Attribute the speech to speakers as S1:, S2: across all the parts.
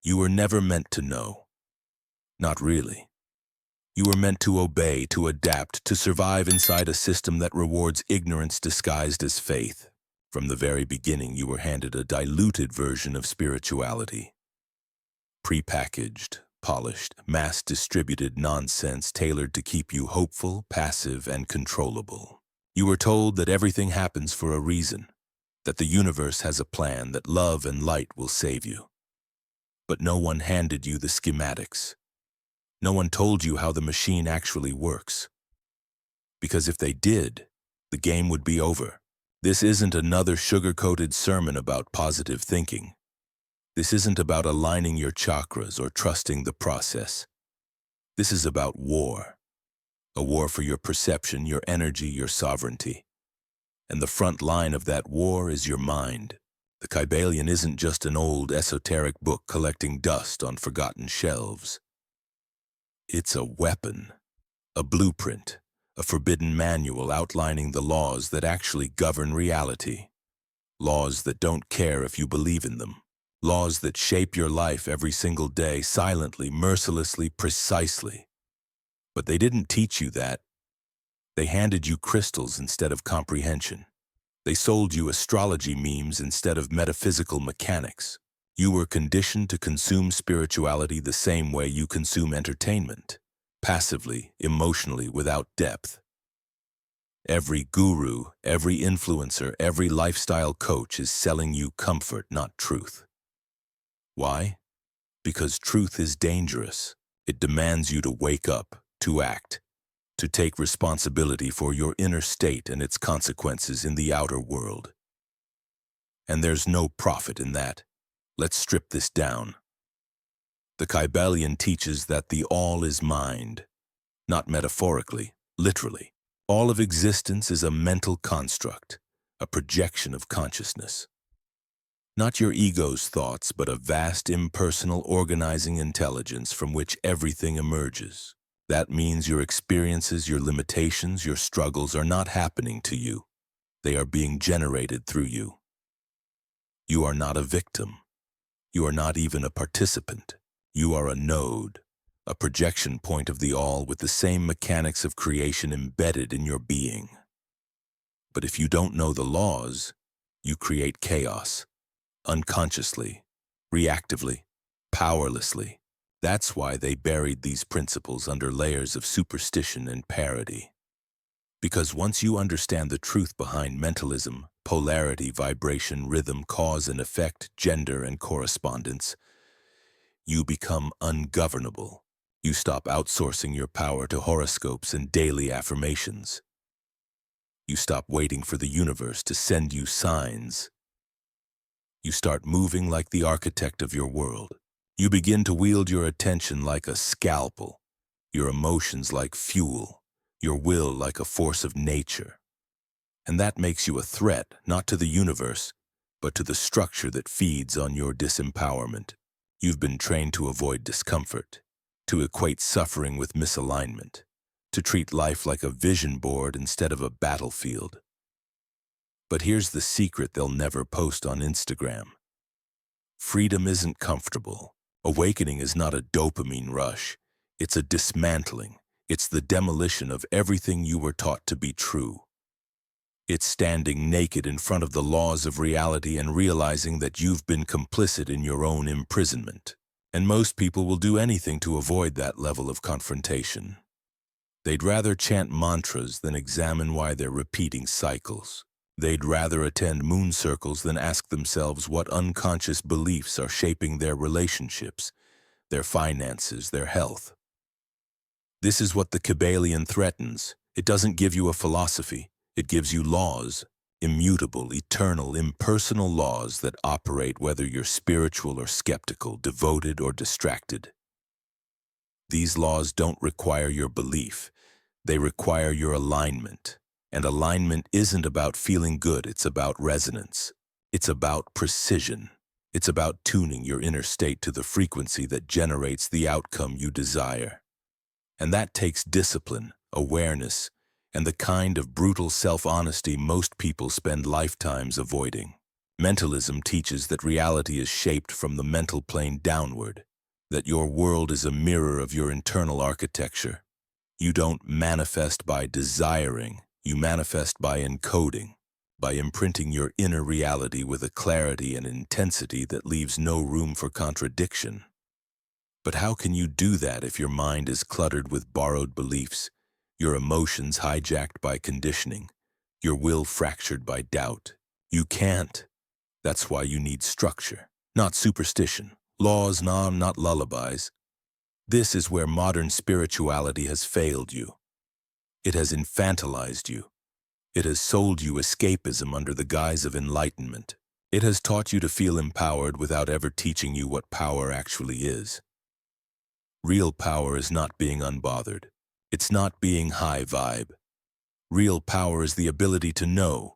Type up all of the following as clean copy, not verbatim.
S1: You were never meant to know. Not really. You were meant to obey, to adapt, to survive inside a system that rewards ignorance disguised as faith. From the very beginning, you were handed a diluted version of spirituality. Prepackaged, polished, mass-distributed nonsense tailored to keep you hopeful, passive, and controllable. You were told that everything happens for a reason, that the universe has a plan, that love and light will save you. But no one handed you the schematics. No one told you how the machine actually works. Because if they did, the game would be over. This isn't another sugar-coated sermon about positive thinking. This isn't about aligning your chakras or trusting the process. This is about war. A war for your perception, your energy, your sovereignty. And the front line of that war is your mind. The Kybalion isn't just an old esoteric book collecting dust on forgotten shelves. It's a weapon, a blueprint, a forbidden manual outlining the laws that actually govern reality. Laws that don't care if you believe in them. Laws that shape your life every single day, silently, mercilessly, precisely. But they didn't teach you that. They handed you crystals instead of comprehension. They sold you astrology memes instead of metaphysical mechanics. You were conditioned to consume spirituality the same way you consume entertainment, passively, emotionally, without depth. Every guru, every influencer, every lifestyle coach is selling you comfort, not truth. Why? Because truth is dangerous. It demands you to wake up, to act, to take responsibility for your inner state and its consequences in the outer world. And there's no profit in that. Let's strip this down. The Kybalion teaches that the all is mind, not metaphorically, literally. All of existence is a mental construct, a projection of consciousness. Not your ego's thoughts, but a vast impersonal organizing intelligence from which everything emerges. That means your experiences, your limitations, your struggles are not happening to you. They are being generated through you. You are not a victim. You are not even a participant. You are a node, a projection point of the all with the same mechanics of creation embedded in your being. But if you don't know the laws, you create chaos, unconsciously, reactively, powerlessly. That's why they buried these principles under layers of superstition and parody. Because once you understand the truth behind mentalism, polarity, vibration, rhythm, cause and effect, gender and correspondence, you become ungovernable. You stop outsourcing your power to horoscopes and daily affirmations. You stop waiting for the universe to send you signs. You start moving like the architect of your world. You begin to wield your attention like a scalpel, your emotions like fuel, your will like a force of nature. And that makes you a threat, not to the universe, but to the structure that feeds on your disempowerment. You've been trained to avoid discomfort, to equate suffering with misalignment, to treat life like a vision board instead of a battlefield. But here's the secret they'll never post on Instagram. Freedom isn't comfortable. Awakening is not a dopamine rush. It's a dismantling. It's the demolition of everything you were taught to be true. It's standing naked in front of the laws of reality and realizing that you've been complicit in your own imprisonment. And most people will do anything to avoid that level of confrontation. They'd rather chant mantras than examine why they're repeating cycles. They'd rather attend moon circles than ask themselves what unconscious beliefs are shaping their relationships, their finances, their health. This is what the Kybalion threatens. It doesn't give you a philosophy. It gives you laws, immutable, eternal, impersonal laws that operate whether you're spiritual or skeptical, devoted or distracted. These laws don't require your belief. They require your alignment. And alignment isn't about feeling good, it's about resonance. It's about precision. It's about tuning your inner state to the frequency that generates the outcome you desire. And that takes discipline, awareness, and the kind of brutal self-honesty most people spend lifetimes avoiding. Mentalism teaches that reality is shaped from the mental plane downward, that your world is a mirror of your internal architecture. You don't manifest by desiring, you manifest by encoding, by imprinting your inner reality with a clarity and intensity that leaves no room for contradiction. But how can you do that if your mind is cluttered with borrowed beliefs, your emotions hijacked by conditioning, your will fractured by doubt? You can't. That's why you need structure, not superstition, laws, not lullabies. This is where modern spirituality has failed you. It has infantilized you. It has sold you escapism under the guise of enlightenment. It has taught you to feel empowered without ever teaching you what power actually is. Real power is not being unbothered. It's not being high vibe. Real power is the ability to know,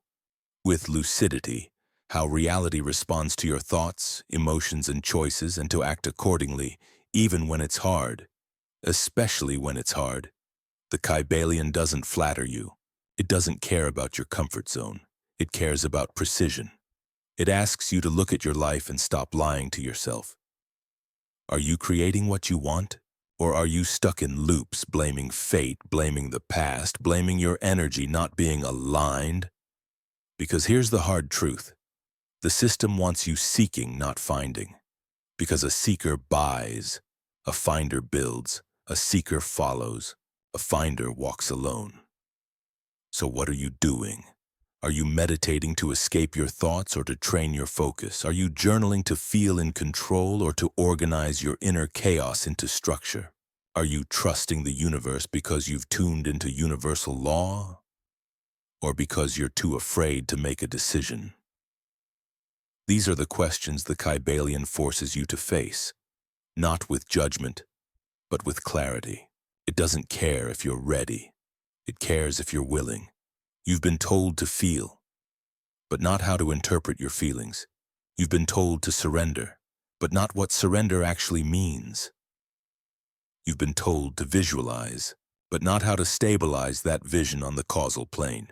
S1: with lucidity, how reality responds to your thoughts, emotions, and choices, and to act accordingly, even when it's hard, especially when it's hard. The Kybalion doesn't flatter you. It doesn't care about your comfort zone. It cares about precision. It asks you to look at your life and stop lying to yourself. Are you creating what you want? Or are you stuck in loops, blaming fate, blaming the past, blaming your energy not being aligned? Because here's the hard truth. The system wants you seeking, not finding. Because a seeker buys, a finder builds, a seeker follows, a finder walks alone. So what are you doing? Are you meditating to escape your thoughts or to train your focus? Are you journaling to feel in control or to organize your inner chaos into structure? Are you trusting the universe because you've tuned into universal law? Or because you're too afraid to make a decision? These are the questions the Kybalion forces you to face, not with judgment, but with clarity. It doesn't care if you're ready. It cares if you're willing. You've been told to feel, but not how to interpret your feelings. You've been told to surrender, but not what surrender actually means. You've been told to visualize, but not how to stabilize that vision on the causal plane.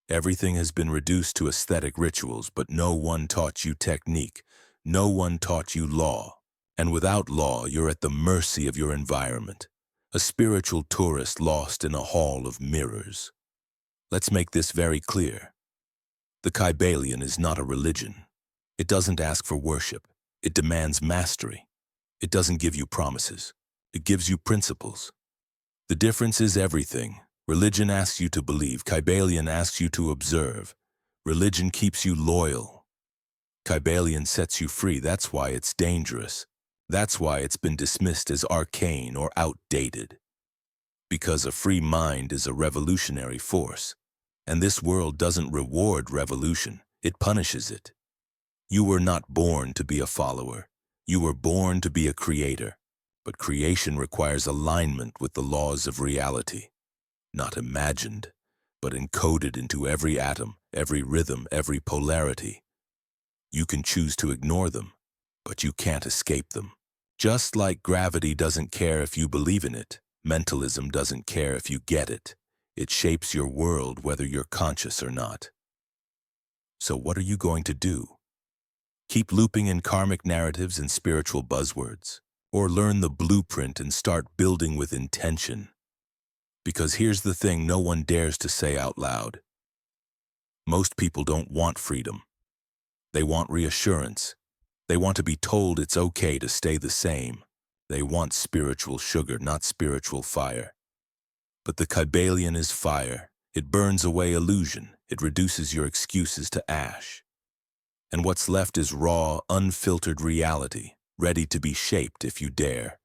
S1: Everything has been reduced to aesthetic rituals, but no one taught you technique. No one taught you law. And without law, you're at the mercy of your environment, a spiritual tourist lost in a hall of mirrors. Let's make this very clear. The Kybalion is not a religion. It doesn't ask for worship. It demands mastery. It doesn't give you promises. It gives you principles. The difference is everything. Religion asks you to believe. Kybalion asks you to observe. Religion keeps you loyal. Kybalion sets you free. That's why it's dangerous. That's why it's been dismissed as arcane or outdated. Because a free mind is a revolutionary force. And this world doesn't reward revolution. It punishes it. You were not born to be a follower. You were born to be a creator. But creation requires alignment with the laws of reality. Not imagined, but encoded into every atom, every rhythm, every polarity. You can choose to ignore them, but you can't escape them. Just like gravity doesn't care if you believe in it, mentalism doesn't care if you get it. It shapes your world whether you're conscious or not. So what are you going to do? Keep looping in karmic narratives and spiritual buzzwords? Or learn the blueprint and start building with intention? Because here's the thing no one dares to say out loud. Most people don't want freedom. They want reassurance. They want to be told it's okay to stay the same. They want spiritual sugar, not spiritual fire. But the Kybalion is fire. It burns away illusion. It reduces your excuses to ash. And what's left is raw, unfiltered reality, ready to be shaped if you dare.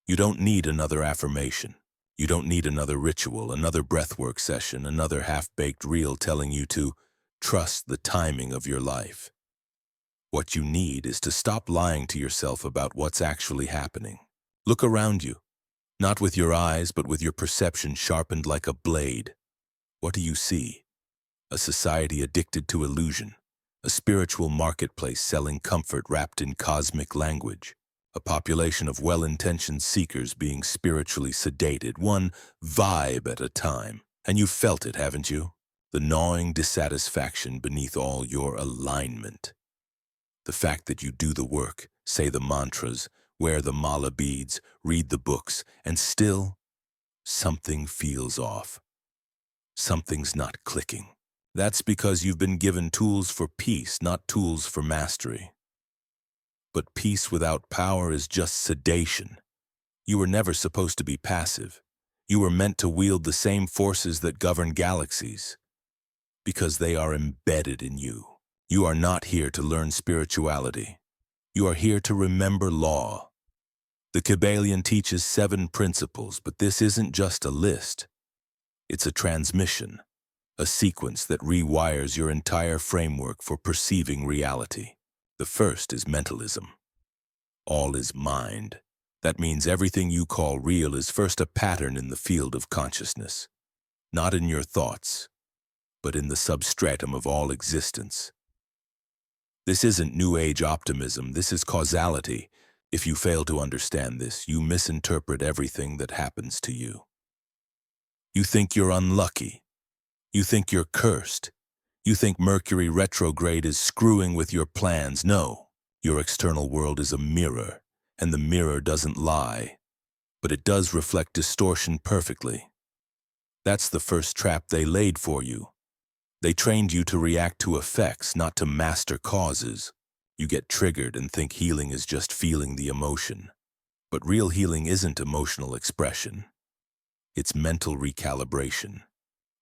S1: You don't need another affirmation. You don't need another ritual, another breathwork session, another half-baked reel telling you to trust the timing of your life. What you need is to stop lying to yourself about what's actually happening. Look around you, not with your eyes, but with your perception sharpened like a blade. What do you see? A society addicted to illusion, a spiritual marketplace selling comfort wrapped in cosmic language, a population of well-intentioned seekers being spiritually sedated, one vibe at a time. And you've felt it, haven't you? the gnawing dissatisfaction beneath all your alignment. The fact that you do the work, say the mantras, wear the mala beads, read the books, and still something feels off. Something's not clicking. That's because you've been given tools for peace, not tools for mastery. But peace without power is just sedation. You were never supposed to be passive. You were meant to wield the same forces that govern galaxies, because they are embedded in you. You are not here to learn spirituality. You are here to remember law. The Kybalion teaches 7 principles, but this isn't just a list. It's a transmission, a sequence that rewires your entire framework for perceiving reality. The first is mentalism. All is mind. That means everything you call real is first a pattern in the field of consciousness, not in your thoughts, but in the substratum of all existence. This isn't New Age optimism, this is causality. If you fail to understand this, you misinterpret everything that happens to you. You think you're unlucky. You think you're cursed. You think Mercury retrograde is screwing with your plans. No, your external world is a mirror, and the mirror doesn't lie, but it does reflect distortion perfectly. That's the first trap they laid for you. They trained you to react to effects, not to master causes. You get triggered and think healing is just feeling the emotion. But real healing isn't emotional expression. It's mental recalibration.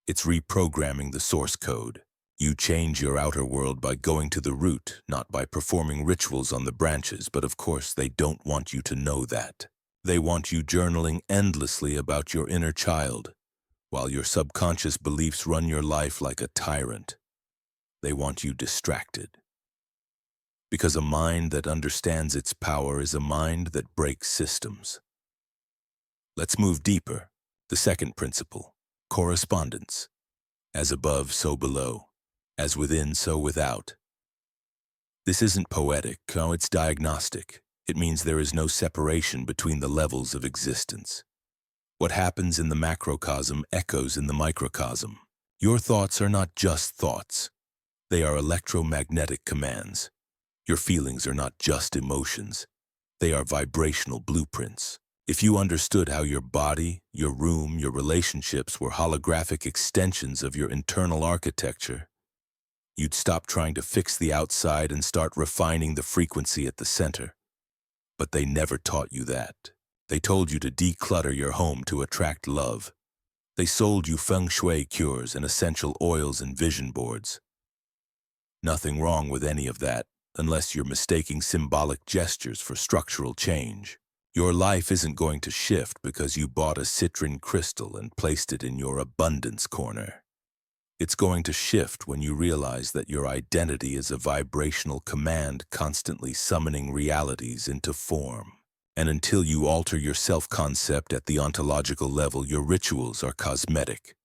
S1: It's reprogramming the source code. You change your outer world by going to the root, not by performing rituals on the branches, but of course they don't want you to know that. They want you journaling endlessly about your inner child, while your subconscious beliefs run your life like a tyrant. They want you distracted. Because a mind that understands its power is a mind that breaks systems. Let's move deeper. The second principle, correspondence. As above, so below. As within, so without. This isn't poetic, no, it's diagnostic. It means there is no separation between the levels of existence. What happens in the macrocosm echoes in the microcosm. Your thoughts are not just thoughts. They are electromagnetic commands. Your feelings are not just emotions. They are vibrational blueprints. If you understood how your body, your room, your relationships were holographic extensions of your internal architecture, you'd stop trying to fix the outside and start refining the frequency at the center. But they never taught you that. They told you to declutter your home to attract love. They sold you feng shui cures and essential oils and vision boards. Nothing wrong with any of that, unless you're mistaking symbolic gestures for structural change. Your life isn't going to shift because you bought a citrine crystal and placed it in your abundance corner. It's going to shift when you realize that your identity is a vibrational command constantly summoning realities into form. And until you alter your self-concept at the ontological level, your rituals are cosmetic.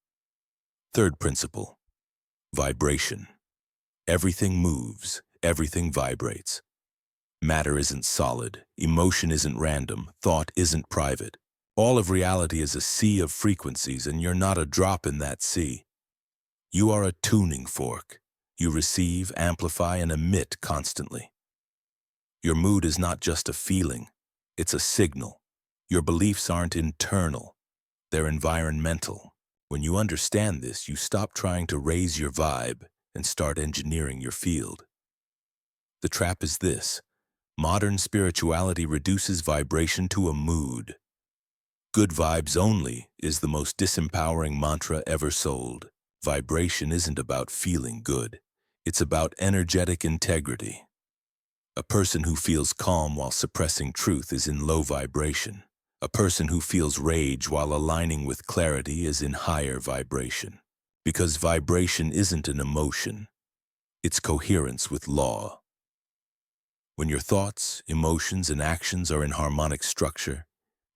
S1: Third principle, vibration. Everything moves, everything vibrates. Matter isn't solid, emotion isn't random, thought isn't private. All of reality is a sea of frequencies, and you're not a drop in that sea. You are a tuning fork. You receive, amplify, and emit constantly. Your mood is not just a feeling, it's a signal. Your beliefs aren't internal, they're environmental. When you understand this, you stop trying to raise your vibe and start engineering your field. The trap is this: modern spirituality reduces vibration to a mood. Good vibes only is the most disempowering mantra ever sold. Vibration isn't about feeling good. It's about energetic integrity. A person who feels calm while suppressing truth is in low vibration. A person who feels rage while aligning with clarity is in higher vibration. Because vibration isn't an emotion. It's coherence with law. When your thoughts, emotions, and actions are in harmonic structure,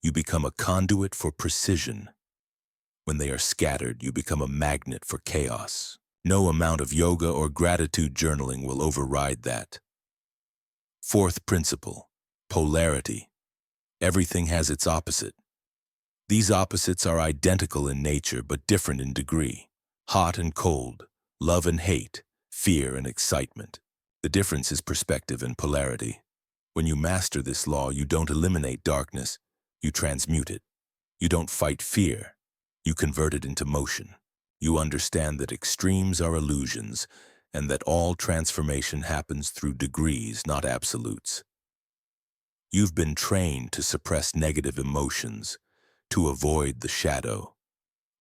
S1: you become a conduit for precision. When they are scattered, you become a magnet for chaos. No amount of yoga or gratitude journaling will override that. Fourth principle, polarity. Everything has its opposite. These opposites are identical in nature but different in degree. hot and cold, love and hate, fear and excitement. The difference is perspective and polarity. When you master this law, you don't eliminate darkness, you transmute it. You don't fight fear, you convert it into motion. You understand that extremes are illusions, and that all transformation happens through degrees, not absolutes. You've been trained to suppress negative emotions, to avoid the shadow,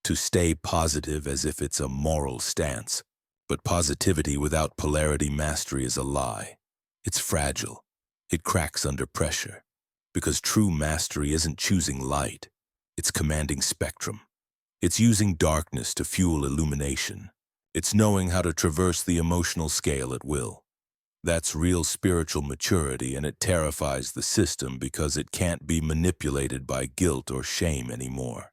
S1: to stay positive as if it's a moral stance. But positivity without polarity mastery is a lie. It's fragile. It cracks under pressure. Because true mastery isn't choosing light. It's commanding spectrum. It's using darkness to fuel illumination. It's knowing how to traverse the emotional scale at will. That's real spiritual maturity, and it terrifies the system because it can't be manipulated by guilt or shame anymore.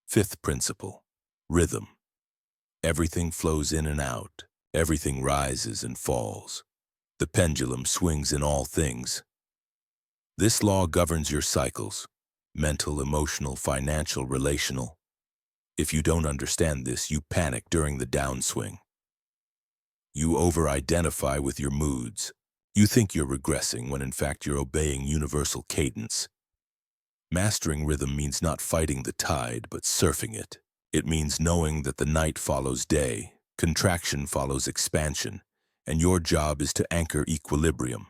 S1: Fifth principle, rhythm. Everything flows in and out. Everything rises and falls. The pendulum swings in all things. This law governs your cycles, mental, emotional, financial, relational. If you don't understand this, you panic during the downswing. You over-identify with your moods. You think you're regressing when in fact you're obeying universal cadence. Mastering rhythm means not fighting the tide, but surfing it. It means knowing that the night follows day, contraction follows expansion, and your job is to anchor equilibrium.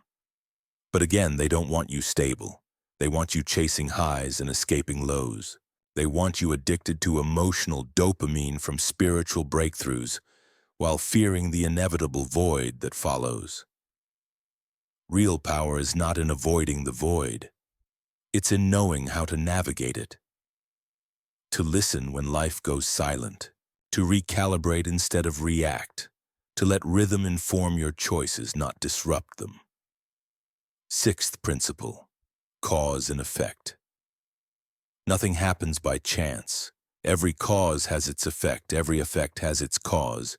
S1: But again, they don't want you stable. They want you chasing highs and escaping lows. They want you addicted to emotional dopamine from spiritual breakthroughs, while fearing the inevitable void that follows. Real power is not in avoiding the void. It's in knowing how to navigate it. To listen when life goes silent. To recalibrate instead of react. To let rhythm inform your choices, not disrupt them. Sixth principle, cause and effect. Nothing happens by chance. Every cause has its effect. Every effect has its cause.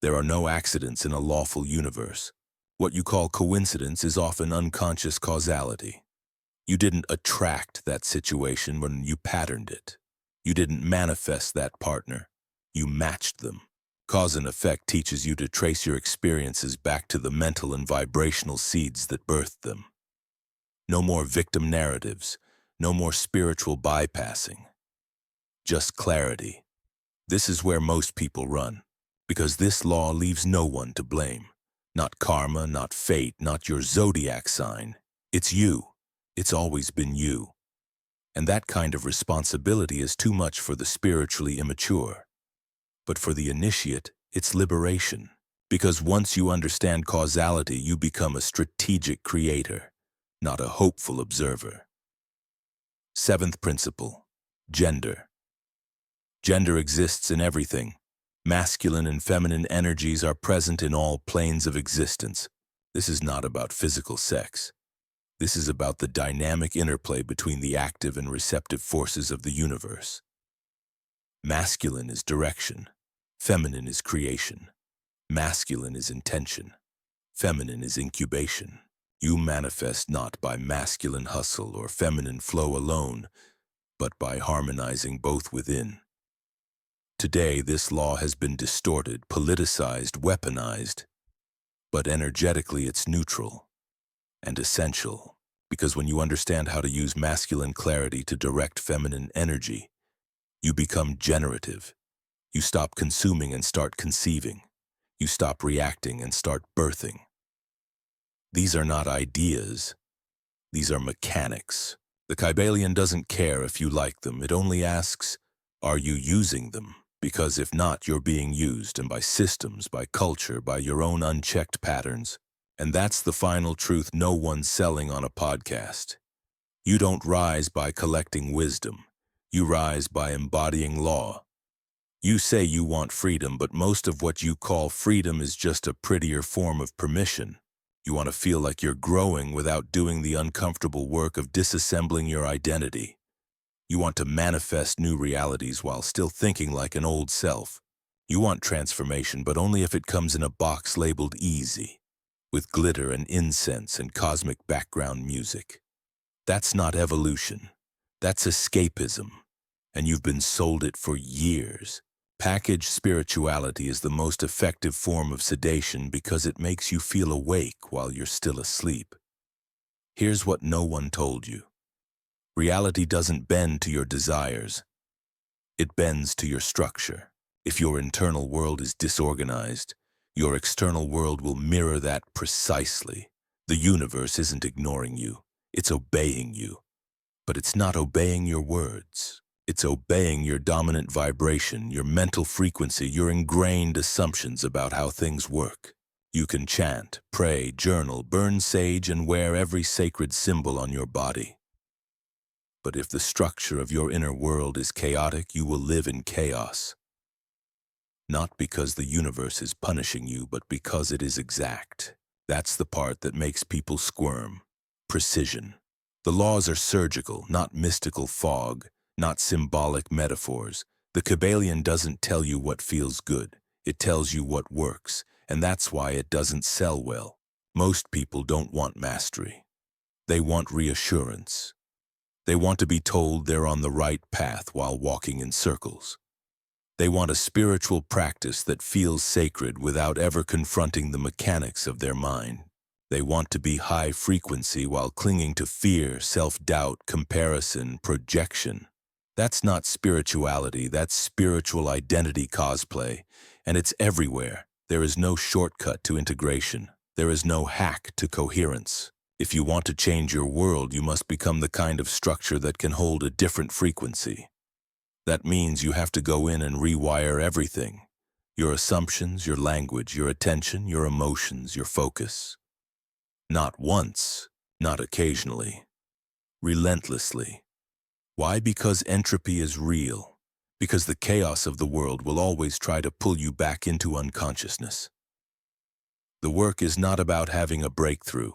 S1: There are no accidents in a lawful universe. What you call coincidence is often unconscious causality. You didn't attract that situation when you patterned it. You didn't manifest that partner. You matched them. Cause and effect teaches you to trace your experiences back to the mental and vibrational seeds that birthed them. No more victim narratives. No more spiritual bypassing. Just clarity. This is where most people run, because this law leaves no one to blame. Not karma, not fate, not your zodiac sign. It's you. It's always been you. And that kind of responsibility is too much for the spiritually immature. But for the initiate, it's liberation. Because once you understand causality, you become a strategic creator, not a hopeful observer. Seventh principle, gender. Gender exists in everything. Masculine and feminine energies are present in all planes of existence. This is not about physical sex. This is about the dynamic interplay between the active and receptive forces of the universe. Masculine is direction. Feminine is creation. Masculine is intention. Feminine is incubation. You manifest not by masculine hustle or feminine flow alone, but by harmonizing both within. Today, this law has been distorted, politicized, weaponized, but energetically it's neutral and essential, because when you understand how to use masculine clarity to direct feminine energy, you become generative. You stop consuming and start conceiving. You stop reacting and start birthing. These are not ideas. These are mechanics. The Kybalion doesn't care if you like them. It only asks, are you using them? Because if not, you're being used, and by systems, by culture, by your own unchecked patterns. And that's the final truth no one's selling on a podcast. You don't rise by collecting wisdom. You rise by embodying law. You say you want freedom, but most of what you call freedom is just a prettier form of permission. You want to feel like you're growing without doing the uncomfortable work of disassembling your identity. You want to manifest new realities while still thinking like an old self. You want transformation, but only if it comes in a box labeled easy, with glitter and incense and cosmic background music. That's not evolution. That's escapism. And you've been sold it for years. Packaged spirituality is the most effective form of sedation because it makes you feel awake while you're still asleep. Here's what no one told you. Reality doesn't bend to your desires. It bends to your structure. If your internal world is disorganized, your external world will mirror that precisely. The universe isn't ignoring you. It's obeying you. But it's not obeying your words. It's obeying your dominant vibration, your mental frequency, your ingrained assumptions about how things work. You can chant, pray, journal, burn sage, and wear every sacred symbol on your body. But if the structure of your inner world is chaotic, you will live in chaos. Not because the universe is punishing you, but because it is exact. That's the part that makes people squirm. Precision. The laws are surgical, not mystical fog, not symbolic metaphors. The Kybalion doesn't tell you what feels good. It tells you what works, and that's why it doesn't sell well. Most people don't want mastery. They want reassurance. They want to be told they're on the right path while walking in circles. They want a spiritual practice that feels sacred without ever confronting the mechanics of their mind. They want to be high frequency while clinging to fear, self-doubt, comparison, projection. That's not spirituality, that's spiritual identity cosplay, and it's everywhere. There is no shortcut to integration. There is no hack to coherence. If you want to change your world, you must become the kind of structure that can hold a different frequency. That means you have to go in and rewire everything. Your assumptions, your language, your attention, your emotions, your focus. Not once, not occasionally. Relentlessly. Why? Because entropy is real. Because the chaos of the world will always try to pull you back into unconsciousness. The work is not about having a breakthrough.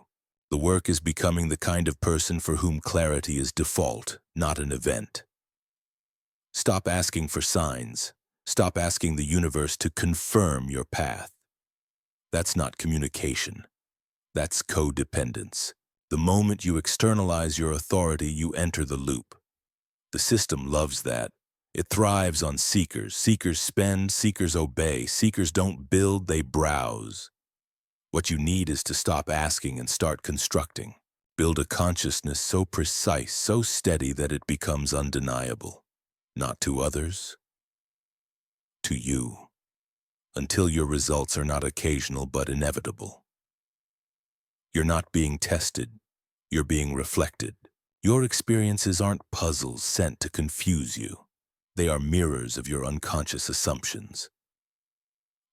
S1: The work is becoming the kind of person for whom clarity is default, not an event. Stop asking for signs. Stop asking the universe to confirm your path. That's not communication. That's codependence. The moment you externalize your authority, you enter the loop. The system loves that. It thrives on seekers. Seekers spend, seekers obey. Seekers don't build, they browse. What you need is to stop asking and start constructing. Build a consciousness so precise, so steady that it becomes undeniable. Not to others, to you. Until your results are not occasional but inevitable. You're not being tested, you're being reflected. Your experiences aren't puzzles sent to confuse you. They are mirrors of your unconscious assumptions.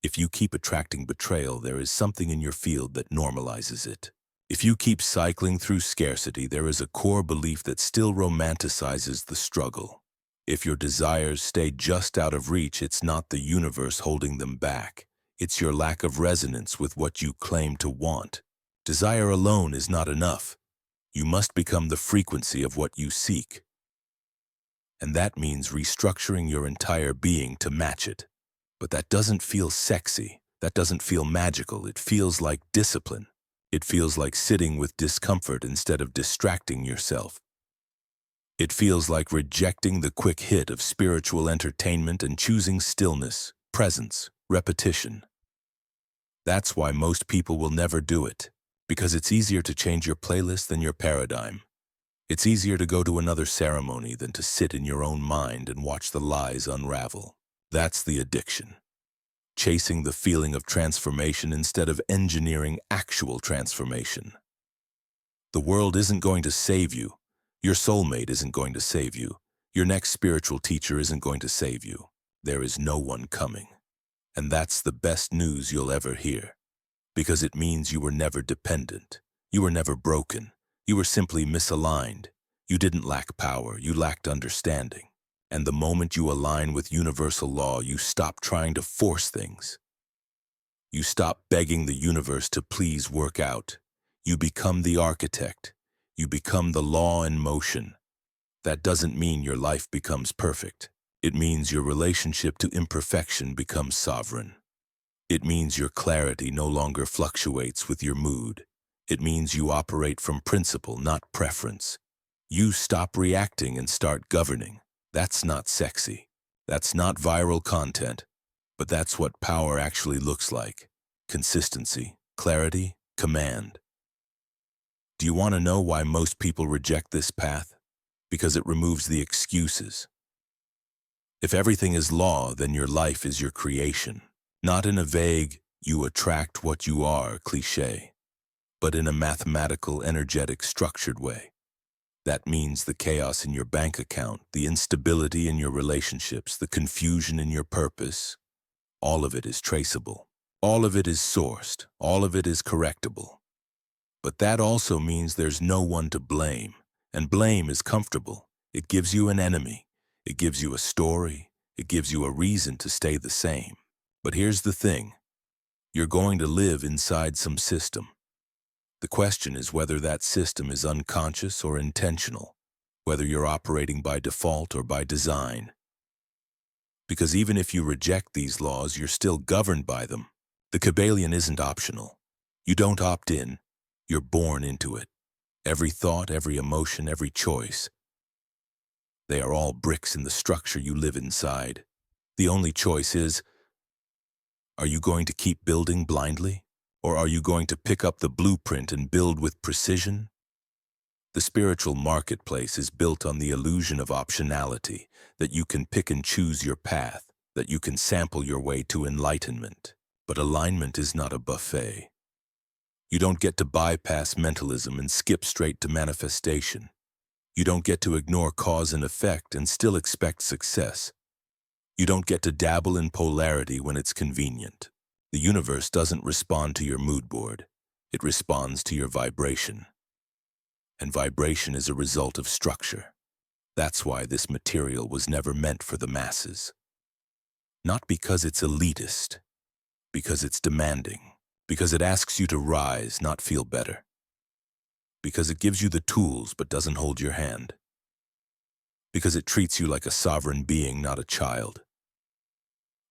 S1: If you keep attracting betrayal, there is something in your field that normalizes it. If you keep cycling through scarcity, there is a core belief that still romanticizes the struggle. If your desires stay just out of reach, it's not the universe holding them back. It's your lack of resonance with what you claim to want. Desire alone is not enough. You must become the frequency of what you seek. And that means restructuring your entire being to match it. But that doesn't feel sexy. That doesn't feel magical. It feels like discipline. It feels like sitting with discomfort instead of distracting yourself. It feels like rejecting the quick hit of spiritual entertainment and choosing stillness, presence, repetition. That's why most people will never do it. Because it's easier to change your playlist than your paradigm. It's easier to go to another ceremony than to sit in your own mind and watch the lies unravel. That's the addiction. Chasing the feeling of transformation instead of engineering actual transformation. The world isn't going to save you. Your soulmate isn't going to save you. Your next spiritual teacher isn't going to save you. There is no one coming. And that's the best news you'll ever hear. Because it means you were never dependent. You were never broken. You were simply misaligned. You didn't lack power. You lacked understanding. And the moment you align with universal law, you stop trying to force things. You stop begging the universe to please work out. You become the architect. You become the law in motion. That doesn't mean your life becomes perfect. It means your relationship to imperfection becomes sovereign. It means your clarity no longer fluctuates with your mood. It means you operate from principle, not preference. You stop reacting and start governing. That's not sexy. That's not viral content, but that's what power actually looks like. Consistency, clarity, command. Do you want to know why most people reject this path? Because it removes the excuses. If everything is law, then your life is your creation. Not in a vague, you attract what you are cliché, but in a mathematical, energetic, structured way. That means the chaos in your bank account, the instability in your relationships, the confusion in your purpose, all of it is traceable. All of it is sourced. All of it is correctable. But that also means there's no one to blame. And blame is comfortable. It gives you an enemy. It gives you a story. It gives you a reason to stay the same. But here's the thing. You're going to live inside some system. The question is whether that system is unconscious or intentional, whether you're operating by default or by design. Because even if you reject these laws, you're still governed by them. The Kybalion isn't optional. You don't opt in. You're born into it. Every thought, every emotion, every choice. They are all bricks in the structure you live inside. The only choice is, are you going to keep building blindly? Or are you going to pick up the blueprint and build with precision? The spiritual marketplace is built on the illusion of optionality, that you can pick and choose your path, that you can sample your way to enlightenment. But alignment is not a buffet. You don't get to bypass mentalism and skip straight to manifestation. You don't get to ignore cause and effect and still expect success. You don't get to dabble in polarity when it's convenient. The universe doesn't respond to your mood board. It responds to your vibration. And vibration is a result of structure. That's why this material was never meant for the masses. Not because it's elitist, because it's demanding, because it asks you to rise, not feel better, because it gives you the tools but doesn't hold your hand, because it treats you like a sovereign being, not a child.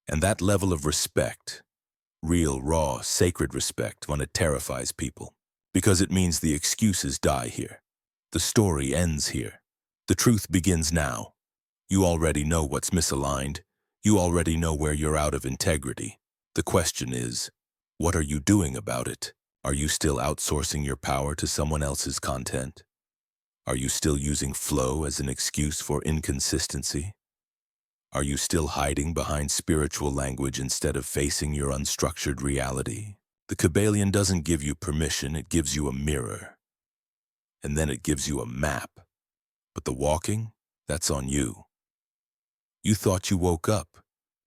S1: And that level of respect, real, raw, sacred respect, when it terrifies people, because it means the excuses die here. The story ends here. The truth begins now. You already know what's misaligned. You already know where you're out of integrity. The question is, what are you doing about it? Are you still outsourcing your power to someone else's content? Are you still using flow as an excuse for inconsistency? Are you still hiding behind spiritual language instead of facing your unstructured reality? The Kybalion doesn't give you permission, it gives you a mirror. And then it gives you a map. But the walking, that's on you. You thought you woke up.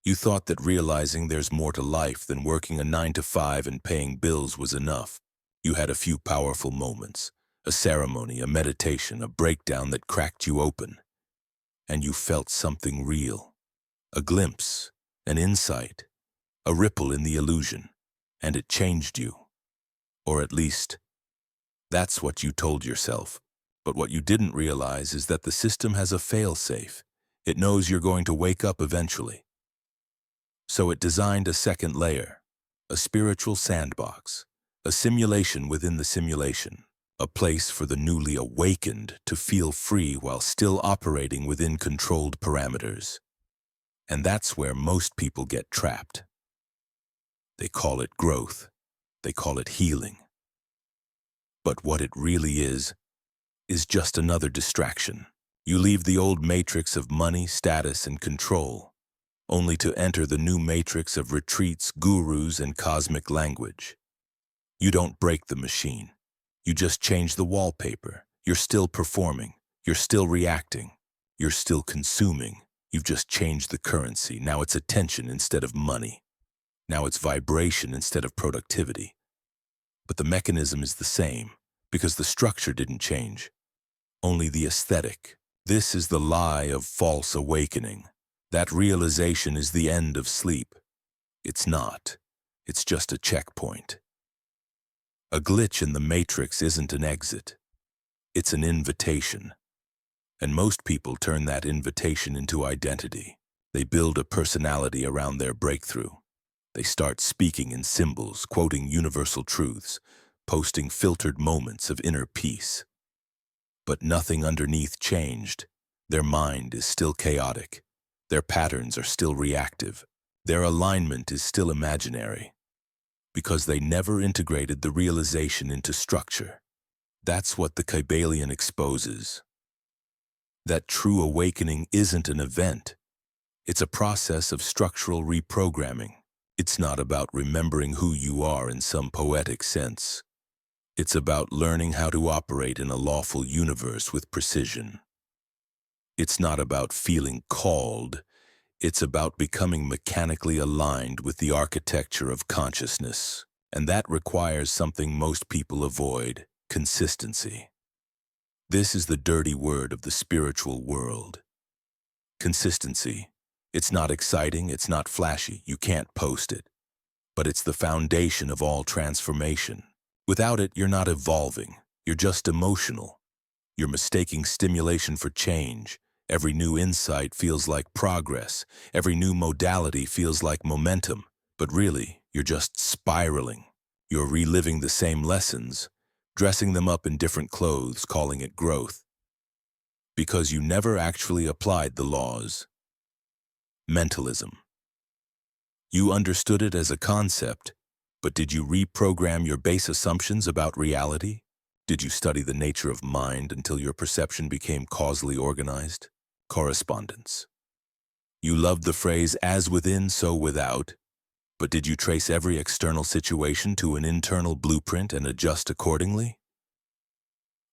S1: You thought that realizing there's more to life than working a 9-to-5 and paying bills was enough. You had a few powerful moments, a ceremony, a meditation, a breakdown that cracked you open. And you felt something real. A glimpse, an insight, a ripple in the illusion. And it changed you. Or at least, that's what you told yourself. But what you didn't realize is that the system has a fail-safe. It knows you're going to wake up eventually. So it designed a second layer, a spiritual sandbox, a simulation within the simulation, a place for the newly awakened to feel free while still operating within controlled parameters. And that's where most people get trapped. They call it growth. They call it healing. But what it really is just another distraction. You leave the old matrix of money, status, and control, only to enter the new matrix of retreats, gurus, and cosmic language. You don't break the machine. You just change the wallpaper. You're still performing. You're still reacting. You're still consuming. You've just changed the currency. Now it's attention instead of money. Now it's vibration instead of productivity. But the mechanism is the same, because the structure didn't change. Only the aesthetic. This is the lie of false awakening. That realization is the end of sleep. It's not. It's just a checkpoint. A glitch in the matrix isn't an exit. It's an invitation. And most people turn that invitation into identity. They build a personality around their breakthrough. They start speaking in symbols, quoting universal truths, posting filtered moments of inner peace. But nothing underneath changed. Their mind is still chaotic. Their patterns are still reactive. Their alignment is still imaginary, because they never integrated the realization into structure. That's what the Kybalion exposes. That true awakening isn't an event. It's a process of structural reprogramming. It's not about remembering who you are in some poetic sense. It's about learning how to operate in a lawful universe with precision. It's not about feeling called. It's about becoming mechanically aligned with the architecture of consciousness. And that requires something most people avoid: consistency. This is the dirty word of the spiritual world. Consistency. It's not exciting, it's not flashy, you can't post it. But it's the foundation of all transformation. Without it, you're not evolving, you're just emotional. You're mistaking stimulation for change. Every new insight feels like progress. Every new modality feels like momentum. But really, you're just spiraling. You're reliving the same lessons, dressing them up in different clothes, calling it growth. Because you never actually applied the laws. Mentalism. You understood it as a concept, but did you reprogram your base assumptions about reality? Did you study the nature of mind until your perception became causally organized? Correspondence. You loved the phrase, "as within, so without," but did you trace every external situation to an internal blueprint and adjust accordingly?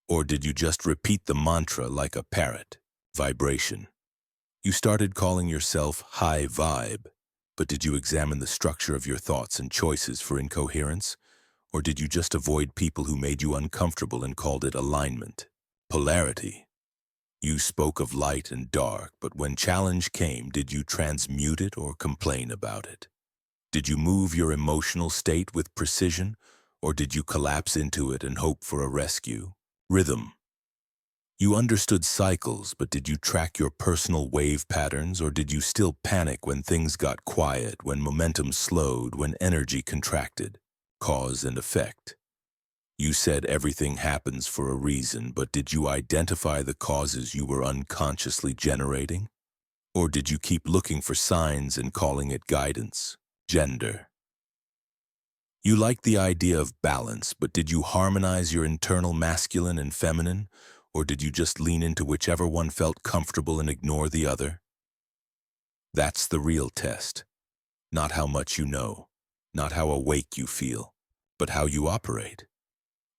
S1: Or did you just repeat the mantra like a parrot? Vibration. You started calling yourself high vibe, but did you examine the structure of your thoughts and choices for incoherence? Or did you just avoid people who made you uncomfortable and called it alignment? Polarity. You spoke of light and dark, but when challenge came, did you transmute it or complain about it? Did you move your emotional state with precision, or did you collapse into it and hope for a rescue? Rhythm. You understood cycles, but did you track your personal wave patterns, or did you still panic when things got quiet, when momentum slowed, when energy contracted? Cause and effect. You said everything happens for a reason, but did you identify the causes you were unconsciously generating? Or did you keep looking for signs and calling it guidance? Gender. You liked the idea of balance, but did you harmonize your internal masculine and feminine? Or did you just lean into whichever one felt comfortable and ignore the other? That's the real test. Not how much you know, not how awake you feel, but how you operate.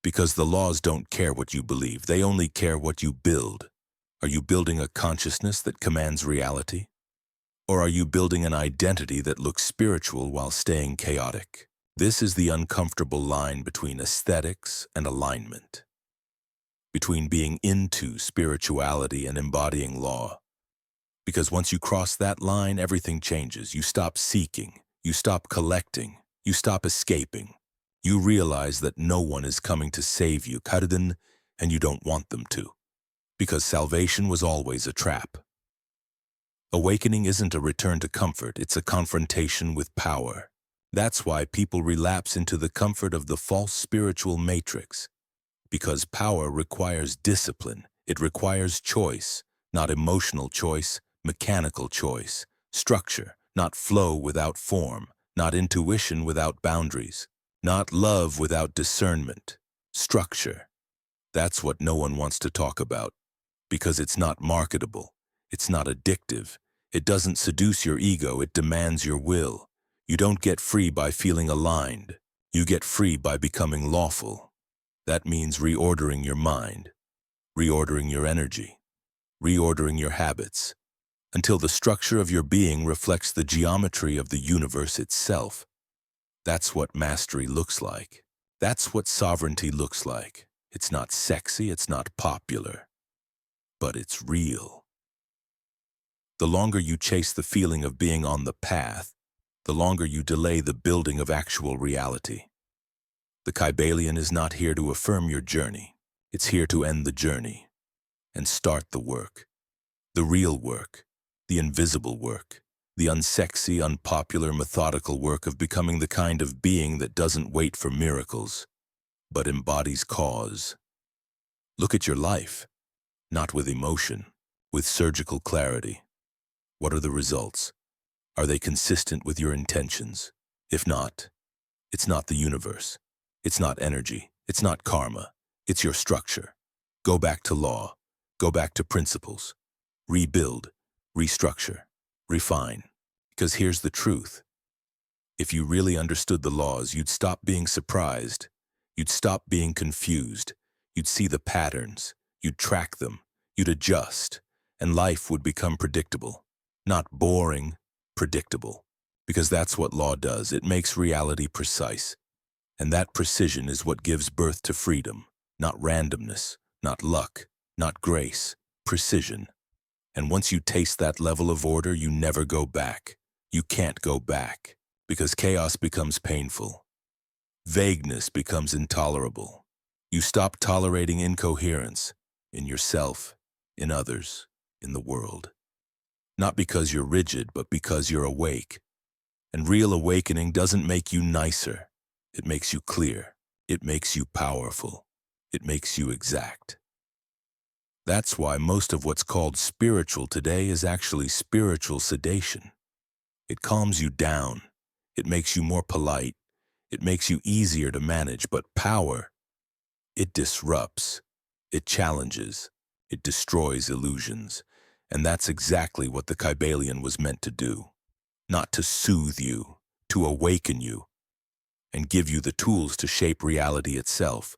S1: Because the laws don't care what you believe, they only care what you build. Are you building a consciousness that commands reality? Or are you building an identity that looks spiritual while staying chaotic? This is the uncomfortable line between aesthetics and alignment. Between being into spirituality and embodying law. Because once you cross that line, everything changes. You stop seeking, you stop collecting, you stop escaping. You realize that no one is coming to save you, Kybalion, and you don't want them to. Because salvation was always a trap. Awakening isn't a return to comfort, it's a confrontation with power. That's why people relapse into the comfort of the false spiritual matrix. Because power requires discipline, it requires choice, not emotional choice, mechanical choice, structure, not flow without form, not intuition without boundaries, not love without discernment. Structure. That's what no one wants to talk about, because it's not marketable, it's not addictive, it doesn't seduce your ego, it demands your will. You don't get free by feeling aligned, you get free by becoming lawful. That means reordering your mind, reordering your energy, reordering your habits, until the structure of your being reflects the geometry of the universe itself. That's what mastery looks like. That's what sovereignty looks like. It's not sexy, it's not popular, but it's real. The longer you chase the feeling of being on the path, the longer you delay the building of actual reality. The Kybalion is not here to affirm your journey. It's here to end the journey and start the work. The real work, the invisible work, the unsexy, unpopular, methodical work of becoming the kind of being that doesn't wait for miracles, but embodies cause. Look at your life, not with emotion, with surgical clarity. What are the results? Are they consistent with your intentions? If not, it's not the universe. It's not energy. It's not karma. It's your structure. Go back to law. Go back to principles. Rebuild, restructure, refine. Because here's the truth. If you really understood the laws, you'd stop being surprised. You'd stop being confused. You'd see the patterns. You'd track them. You'd adjust. And life would become predictable. Not boring, predictable. Because that's what law does. It makes reality precise. And that precision is what gives birth to freedom. Not randomness, not luck, not grace. Precision. And once you taste that level of order, you never go back. You can't go back. Because chaos becomes painful. Vagueness becomes intolerable. You stop tolerating incoherence in yourself, in others, in the world. Not because you're rigid, but because you're awake. And real awakening doesn't make you nicer. It makes you clear. It makes you powerful. It makes you exact. That's why most of what's called spiritual today is actually spiritual sedation. It calms you down. It makes you more polite. It makes you easier to manage. But power, it disrupts. It challenges. It destroys illusions. And that's exactly what the Kybalion was meant to do. Not to soothe you, to awaken you, and give you the tools to shape reality itself.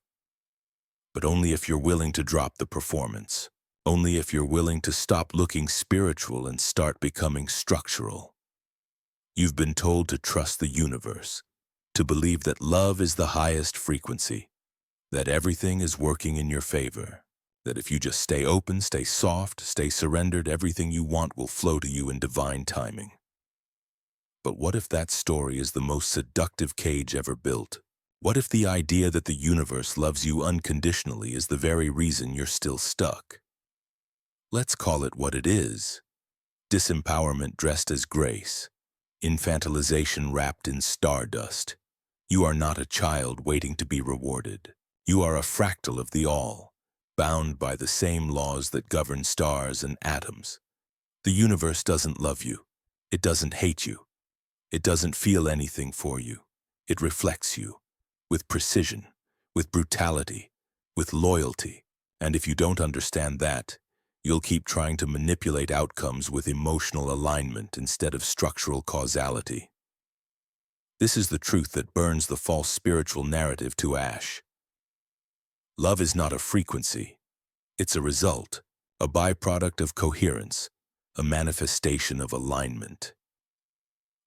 S1: But only if you're willing to drop the performance. Only if you're willing to stop looking spiritual and start becoming structural. You've been told to trust the universe, to believe that love is the highest frequency, that everything is working in your favor, that if you just stay open, stay soft, stay surrendered, everything you want will flow to you in divine timing. But what if that story is the most seductive cage ever built? What if the idea that the universe loves you unconditionally is the very reason you're still stuck? Let's call it what it is. Disempowerment dressed as grace. Infantilization wrapped in stardust. You are not a child waiting to be rewarded. You are a fractal of the all, bound by the same laws that govern stars and atoms. The universe doesn't love you. It doesn't hate you. It doesn't feel anything for you. It reflects you, with precision, with brutality, with loyalty. And if you don't understand that, you'll keep trying to manipulate outcomes with emotional alignment instead of structural causality. This is the truth that burns the false spiritual narrative to ash. Love is not a frequency. It's a result, a byproduct of coherence, a manifestation of alignment.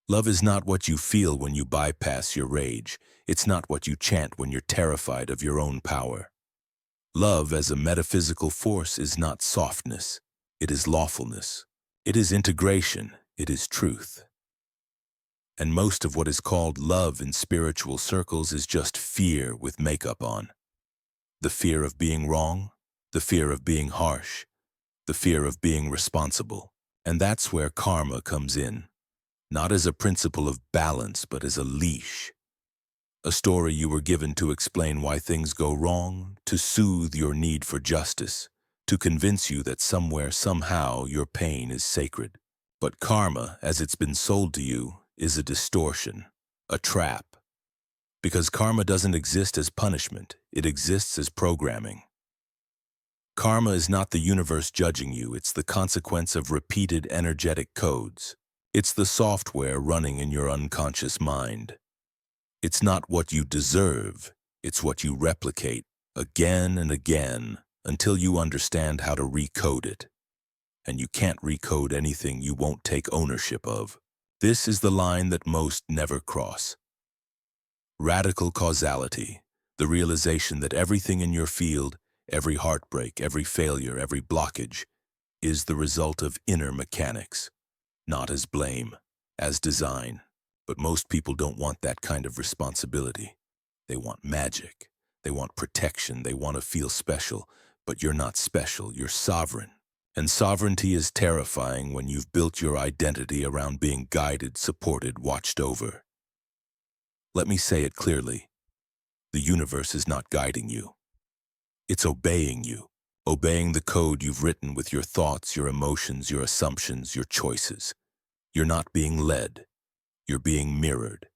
S1: Love is not what you feel when you bypass your rage. It's not what you chant when you're terrified of your own power. Love as a metaphysical force is not softness. It is lawfulness. It is integration. It is truth. And most of what is called love in spiritual circles is just fear with makeup on. The fear of being wrong, the fear of being harsh, the fear of being responsible. And that's where karma comes in. Not as a principle of balance, but as a leash. A story you were given to explain why things go wrong, to soothe your need for justice, to convince you that somewhere, somehow, your pain is sacred. But karma, as it's been sold to you, is a distortion, a trap. Because karma doesn't exist as punishment, it exists as programming. Karma is not the universe judging you, it's the consequence of repeated energetic codes. It's the software running in your unconscious mind. It's not what you deserve, it's what you replicate again and again until you understand how to recode it. And you can't recode anything you won't take ownership of. This is the line that most never cross. Radical causality, the realization that everything in your field, every heartbreak, every failure, every blockage, is the result of inner mechanics. Not as blame, as design. But most people don't want that kind of responsibility. They want magic. They want protection. They want to feel special. But you're not special. You're sovereign. And sovereignty is terrifying when you've built your identity around being guided, supported, watched over. Let me say it clearly. The universe is not guiding you. It's obeying you. obeying the code you've written with your thoughts, your emotions, your assumptions, your choices. You're not being led. You're being mirrored.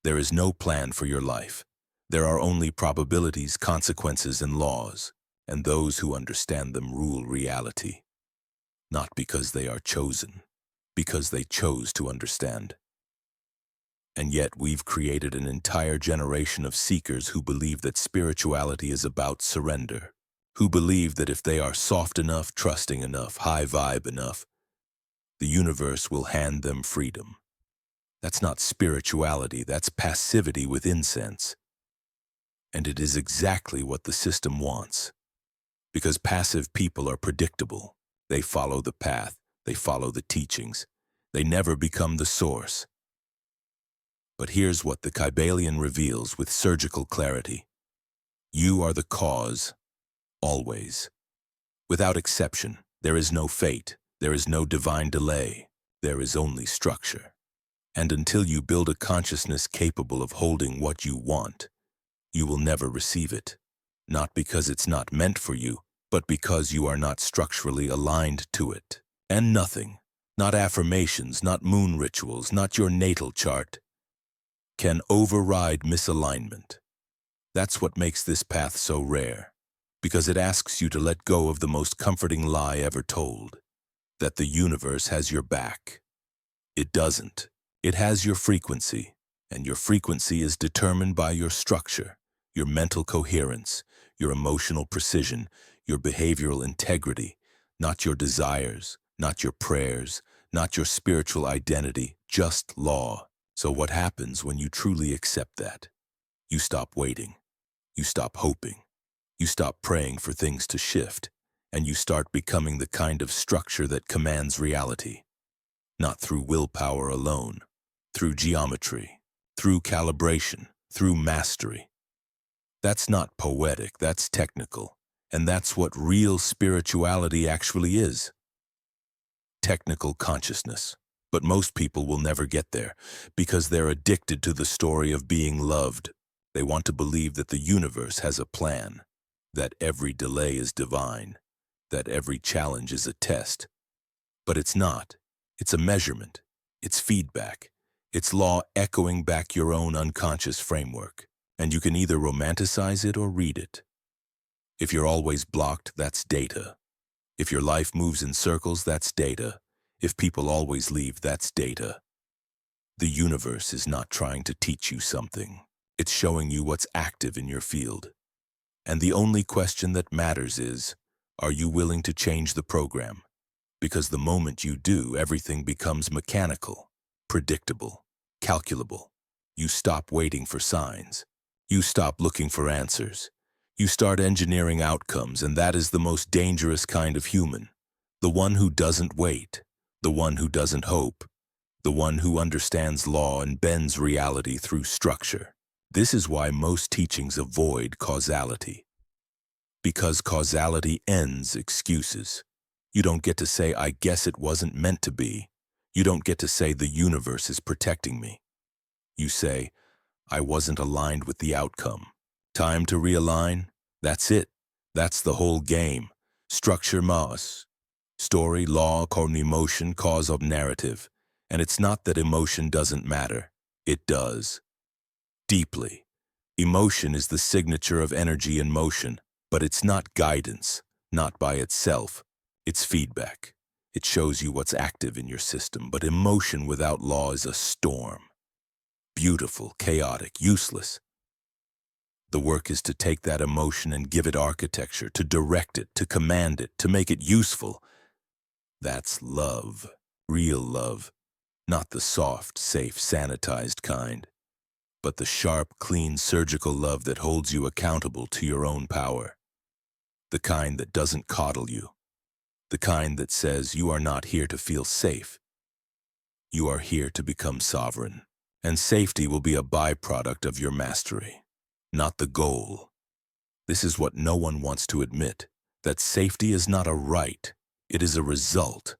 S1: There is no plan for your life. There are only probabilities, consequences, and laws, and those who understand them rule reality. Not because they are chosen, because they chose to understand. And yet we've created an entire generation of seekers who believe that spirituality is about surrender, who believe that if they are soft enough, trusting enough, high vibe enough, the universe will hand them freedom. That's not spirituality, that's passivity with incense. And it is exactly what the system wants. Because passive people are predictable. They follow the path, they follow the teachings. They never become the source. But here's what the Kybalion reveals with surgical clarity. You are the cause, always. Without exception, there is no fate, there is no divine delay, there is only structure. And until you build a consciousness capable of holding what you want, you will never receive it. Not because it's not meant for you, but because you are not structurally aligned to it. And nothing, not affirmations, not moon rituals, not your natal chart, can override misalignment. That's what makes this path so rare, because it asks you to let go of the most comforting lie ever told, that the universe has your back. It doesn't. It has your frequency, and your frequency is determined by your structure, your mental coherence, your emotional precision, your behavioral integrity, not your desires, not your prayers, not your spiritual identity, just law. So what happens when you truly accept that? You stop waiting. You stop hoping. You stop praying for things to shift, and you start becoming the kind of structure that commands reality. Not through willpower alone, through geometry, through calibration, through mastery. That's not poetic, that's technical, and that's what real spirituality actually is. Technical consciousness. But most people will never get there because they're addicted to the story of being loved. They want to believe that the universe has a plan, that every delay is divine, that every challenge is a test. But it's not. It's a measurement. It's feedback. It's law echoing back your own unconscious framework. And you can either romanticize it or read it. If you're always blocked, that's data. If your life moves in circles, that's data. If people always leave, that's data. The universe is not trying to teach you something. It's showing you what's active in your field. And the only question that matters is, are you willing to change the program? Because the moment you do, everything becomes mechanical, predictable, calculable. You stop waiting for signs. You stop looking for answers. You start engineering outcomes, and that is the most dangerous kind of human. The one who doesn't wait. The one who doesn't hope. The one who understands law and bends reality through structure. This is why most teachings avoid causality. Because causality ends excuses. You don't get to say, I guess it wasn't meant to be. You don't get to say, the universe is protecting me. You say, I wasn't aligned with the outcome. Time to realign? That's it. That's the whole game. Structure mass. Story, law, cause emotion, cause of narrative. And it's not that emotion doesn't matter. It does. Deeply. Emotion is the signature of energy in motion, but it's not guidance, not by itself. It's feedback. It shows you what's active in your system, but emotion without law is a storm. Beautiful, chaotic, useless. The work is to take that emotion and give it architecture, to direct it, to command it, to make it useful. That's love, real love, not the soft, safe, sanitized kind, but the sharp, clean, surgical love that holds you accountable to your own power. The kind that doesn't coddle you. The kind that says you are not here to feel safe. You are here to become sovereign, and safety will be a byproduct of your mastery, not the goal. This is what no one wants to admit, that safety is not a right, it is a result.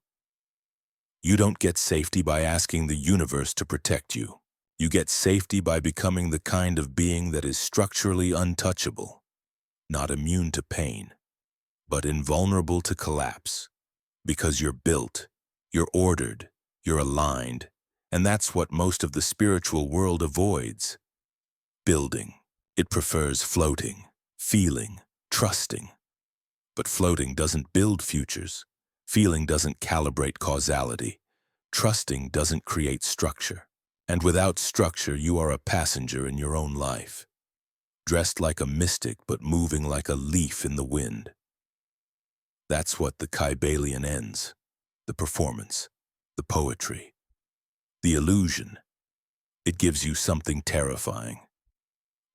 S1: You don't get safety by asking the universe to protect you. You get safety by becoming the kind of being that is structurally untouchable, not immune to pain, but invulnerable to collapse. Because you're built, you're ordered, you're aligned, and that's what most of the spiritual world avoids. Building. It prefers floating, feeling, trusting. But floating doesn't build futures. Feeling doesn't calibrate causality. Trusting doesn't create structure. And without structure, you are a passenger in your own life, dressed like a mystic but moving like a leaf in the wind. That's what the Kybalion ends. The performance, the poetry, the illusion. It gives you something terrifying.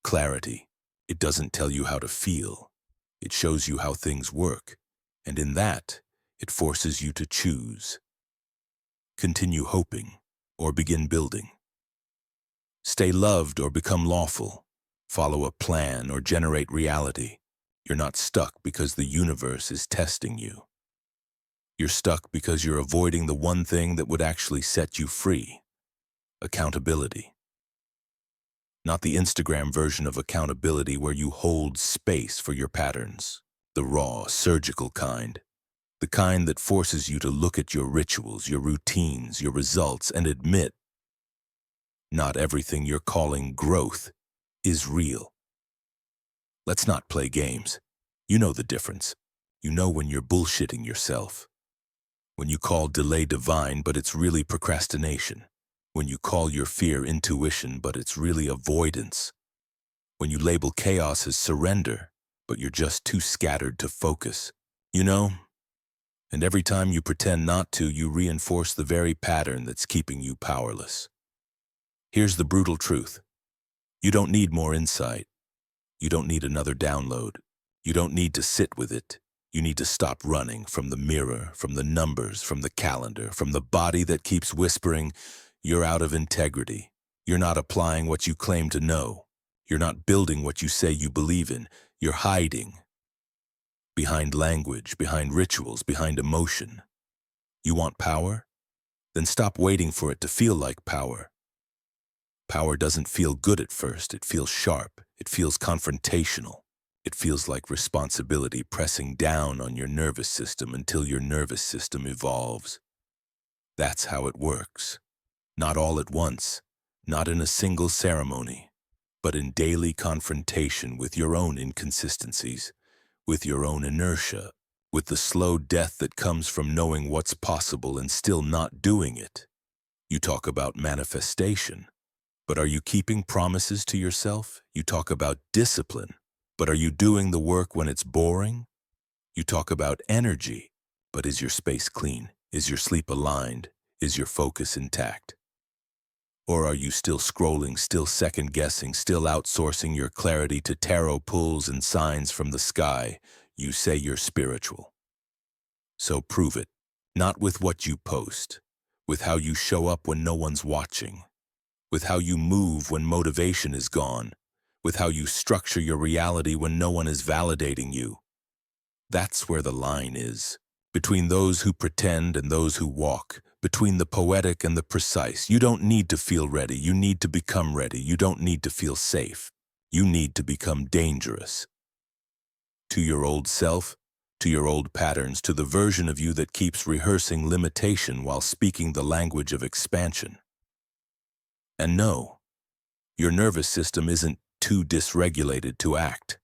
S1: Clarity. It doesn't tell you how to feel. It shows you how things work. And in that, it forces you to choose. Continue hoping or begin building. Stay loved or become lawful. Follow a plan or generate reality. You're not stuck because the universe is testing you. You're stuck because you're avoiding the one thing that would actually set you free. Accountability. Not the Instagram version of accountability where you hold space for your patterns. The raw, surgical kind. The kind that forces you to look at your rituals, your routines, your results, and admit not everything you're calling growth is real. Let's not play games. You know the difference. You know when you're bullshitting yourself. When you call delay divine, but it's really procrastination. When you call your fear intuition, but it's really avoidance. When you label chaos as surrender, but you're just too scattered to focus. You know? And every time you pretend not to, you reinforce the very pattern that's keeping you powerless. Here's the brutal truth. You don't need more insight. You don't need another download. You don't need to sit with it. You need to stop running from the mirror, from the numbers, from the calendar, from the body that keeps whispering, you're out of integrity. You're not applying what you claim to know. You're not building what you say you believe in. You're hiding. Behind language, behind rituals, behind emotion. You want power? Then stop waiting for it to feel like power. Power doesn't feel good at first. It feels sharp. It feels confrontational. It feels like responsibility pressing down on your nervous system until your nervous system evolves. That's how it works. Not all at once, not in a single ceremony, but in daily confrontation with your own inconsistencies, with your own inertia, with the slow death that comes from knowing what's possible and still not doing it. You talk about manifestation, but are you keeping promises to yourself? You talk about discipline, but are you doing the work when it's boring? You talk about energy, but is your space clean? Is your sleep aligned? Is your focus intact? Or are you still scrolling, still second-guessing, still outsourcing your clarity to tarot pulls and signs from the sky? You say you're spiritual. So prove it, not with what you post, with how you show up when no one's watching, with how you move when motivation is gone, with how you structure your reality when no one is validating you. That's where the line is, between those who pretend and those who walk, between the poetic and the precise. You don't need to feel ready. You need to become ready. You don't need to feel safe. You need to become dangerous. To your old self, to your old patterns, to the version of you that keeps rehearsing limitation while speaking the language of expansion. And no, your nervous system isn't too dysregulated to act.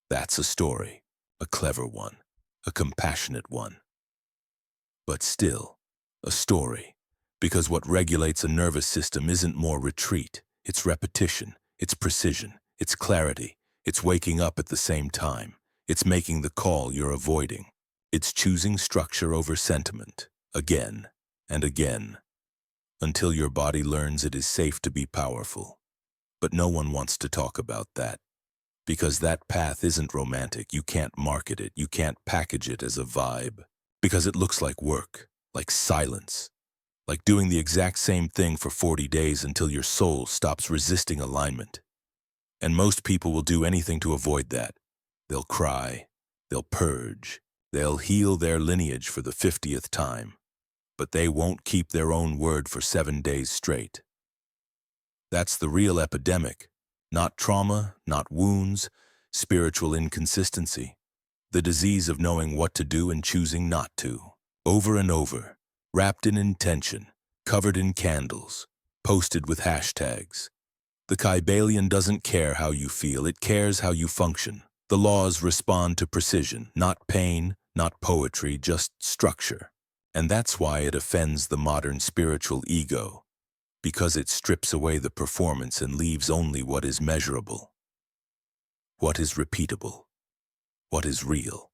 S1: That's a story, a clever one, a compassionate one. But still, a story, because what regulates a nervous system isn't more retreat, it's repetition, it's precision, it's clarity, it's waking up at the same time, it's making the call you're avoiding, it's choosing structure over sentiment, again and again, until your body learns it is safe to be powerful. But no one wants to talk about that, because that path isn't romantic. You can't market it, you can't package it as a vibe, because it looks like work, like silence, like doing the exact same thing for 40 days until your soul stops resisting alignment. And most people will do anything to avoid that. They'll cry, they'll purge, they'll heal their lineage for the 50th time, but they won't keep their own word for 7 days straight. That's the real epidemic, not trauma, not wounds, spiritual inconsistency. The disease of knowing what to do and choosing not to. Over and over, wrapped in intention, covered in candles, posted with hashtags. The Kybalion doesn't care how you feel, it cares how you function. The laws respond to precision, not pain, not poetry, just structure. And that's why it offends the modern spiritual ego, because it strips away the performance and leaves only what is measurable, what is repeatable, what is real.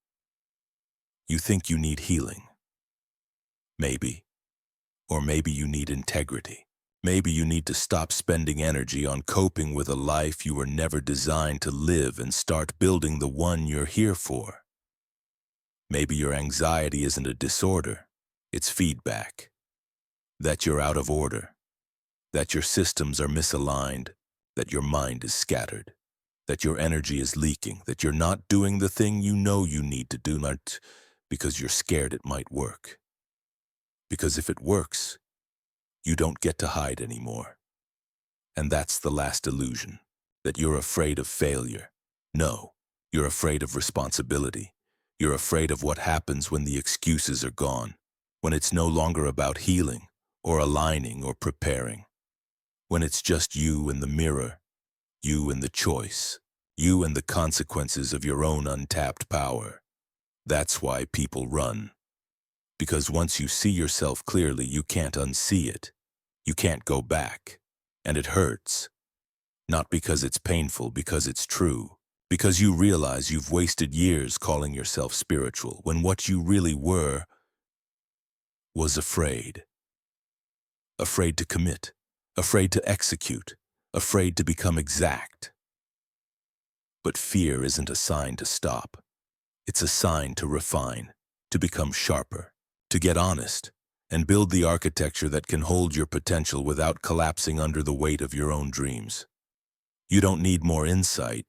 S1: You think you need healing. Maybe. Or maybe you need integrity. Maybe you need to stop spending energy on coping with a life you were never designed to live and start building the one you're here for. Maybe your anxiety isn't a disorder, it's feedback. That you're out of order. That your systems are misaligned. That your mind is scattered. That your energy is leaking. That you're not doing the thing you know you need to do, not because you're scared it might work. Because if it works, you don't get to hide anymore. And that's the last illusion, that you're afraid of failure. No, you're afraid of responsibility. You're afraid of what happens when the excuses are gone, when it's no longer about healing or aligning or preparing, when it's just you and the mirror, you and the choice, you and the consequences of your own untapped power. That's why people run. Because once you see yourself clearly, you can't unsee it. You can't go back. And it hurts. Not because it's painful, because it's true. Because you realize you've wasted years calling yourself spiritual, when what you really were was afraid. Afraid to commit. Afraid to execute. Afraid to become exact. But fear isn't a sign to stop. It's a sign to refine, to become sharper, to get honest, and build the architecture that can hold your potential without collapsing under the weight of your own dreams. You don't need more insight,